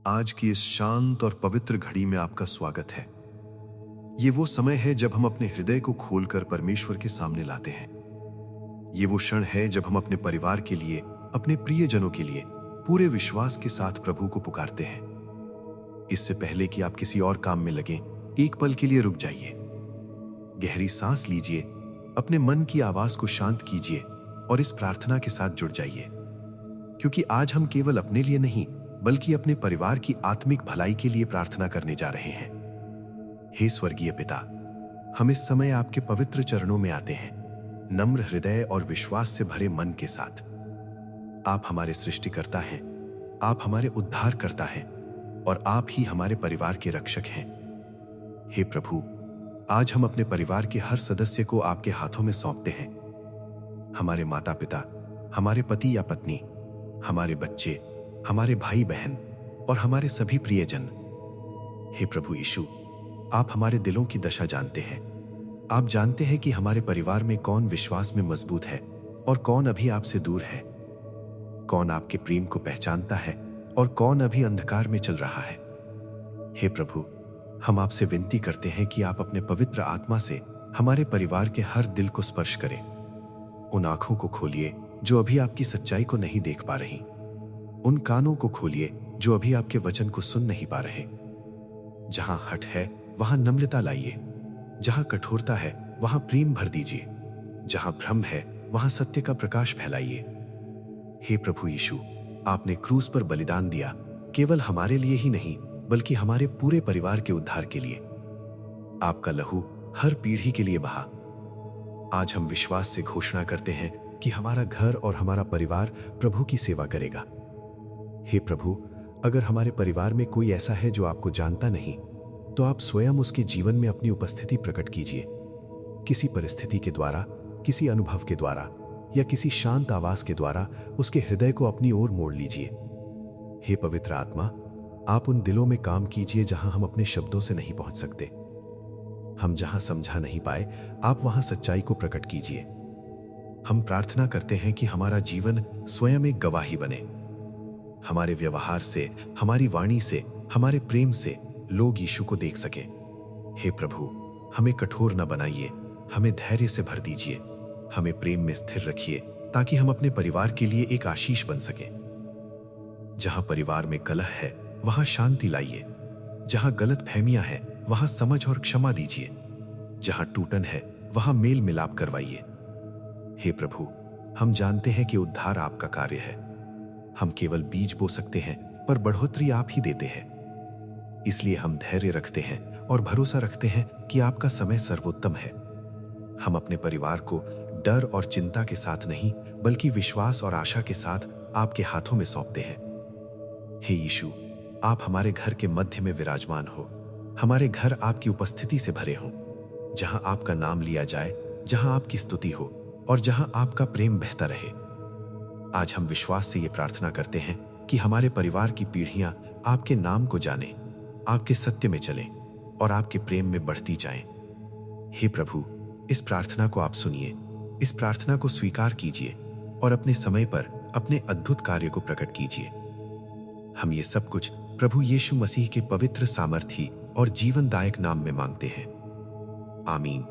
आज की इस शांत और पवित्र घड़ी में आपका स्वागत है। ये वो समय है जब हम अपने हृदय को खोलकर परमेश्वर के सामने लाते हैं। ये वो क्षण है जब हम अपने परिवार के लिए, अपने प्रियजनों के लिए पूरे विश्वास के साथ प्रभु को पुकारते हैं। इससे पहले कि आप किसी और काम में लगें, एक पल के लिए रुक जाइए। गहरी सांस लीजिए, अपने मन की आवाज को शांत कीजिए और इस प्रार्थना के साथ जुड़ जाइए, क्योंकि आज हम केवल अपने लिए नहीं बल्कि अपने परिवार की आत्मिक भलाई के लिए प्रार्थना करने जा रहे हैं। हे स्वर्गीय पिता, हम इस समय आपके पवित्र चरणों में आते हैं, नम्र हृदय और विश्वास से भरे मन के साथ। आप हमारे सृष्टिकर्ता हैं, आप हमारे उद्धारकर्ता हैं और आप ही हमारे परिवार के रक्षक हैं। हे प्रभु, आज हम अपने परिवार के हर सदस्य को आपके हाथों में सौंपते हैं। हमारे माता पिता, हमारे पति या पत्नी, हमारे बच्चे, हमारे भाई बहन और हमारे सभी प्रियजन। हे प्रभु यीशु, आप हमारे दिलों की दशा जानते हैं। आप जानते हैं कि हमारे परिवार में कौन विश्वास में मजबूत है और कौन अभी आपसे दूर है, कौन आपके प्रेम को पहचानता है और कौन अभी अंधकार में चल रहा है। हे प्रभु, हम आपसे विनती करते हैं कि आप अपने पवित्र आत्मा से हमारे परिवार के हर दिल को स्पर्श करें। उन आंखों को खोलिए जो अभी आपकी सच्चाई को नहीं देख पा रही, उन कानों को खोलिए जो अभी आपके वचन को सुन नहीं पा रहे। जहां हठ है वहां नम्रता लाइए, जहां कठोरता है वहां प्रेम भर दीजिए, जहां भ्रम है वहां सत्य का प्रकाश फैलाइए। हे प्रभु यीशु, आपने क्रूस पर बलिदान दिया, केवल हमारे लिए ही नहीं बल्कि हमारे पूरे परिवार के उद्धार के लिए। आपका लहू हर पीढ़ी के लिए बहा। आज हम विश्वास से घोषणा करते हैं कि हमारा घर और हमारा परिवार प्रभु की सेवा करेगा। हे प्रभु, अगर हमारे परिवार में कोई ऐसा है जो आपको जानता नहीं, तो आप स्वयं उसके जीवन में अपनी उपस्थिति प्रकट कीजिए। किसी परिस्थिति के द्वारा, किसी अनुभव के द्वारा या किसी शांत आवाज के द्वारा उसके हृदय को अपनी ओर मोड़ लीजिए। हे पवित्र आत्मा, आप उन दिलों में काम कीजिए जहां हम अपने शब्दों से नहीं पहुंच सकते। हम जहां समझा नहीं पाए, आप वहां सच्चाई को प्रकट कीजिए। हम प्रार्थना करते हैं कि हमारा जीवन स्वयं एक गवाही बने। हमारे व्यवहार से, हमारी वाणी से, हमारे प्रेम से लोग यीशु को देख सकें। हे प्रभु, हमें कठोर न बनाइए, हमें धैर्य से भर दीजिए, हमें प्रेम में स्थिर रखिए ताकि हम अपने परिवार के लिए एक आशीष बन सकें। जहां परिवार में कलह है वहां शांति लाइए, जहां गलत फहमियां हैं वहां समझ और क्षमा दीजिए, जहां टूटन है वहां मेल मिलाप करवाइए। हे प्रभु, हम जानते हैं कि उद्धार आपका कार्य है। हम केवल बीज बो सकते हैं पर बढ़ोतरी आप ही देते हैं। इसलिए हम धैर्य रखते हैं और भरोसा रखते हैं कि आपका समय सर्वोत्तम है। हम अपने परिवार को डर और चिंता के साथ नहीं बल्कि विश्वास और आशा के साथ आपके हाथों में सौंपते हैं। हे यीशु, आप हमारे घर के मध्य में विराजमान हो। हमारे घर आपकी उपस्थिति से भरे हों, जहां आपका नाम लिया जाए, जहां आपकी स्तुति हो और जहां आपका प्रेम बहता रहे। आज हम विश्वास से ये प्रार्थना करते हैं कि हमारे परिवार की पीढ़ियां आपके नाम को जानें, आपके सत्य में चलें और आपके प्रेम में बढ़ती जाएं। हे प्रभु, इस प्रार्थना को आप सुनिए, इस प्रार्थना को स्वीकार कीजिए और अपने समय पर अपने अद्भुत कार्य को प्रकट कीजिए। हम ये सब कुछ प्रभु यीशु मसीह के पवित्र सामर्थी और जीवनदायक नाम में मांगते हैं। आमीन।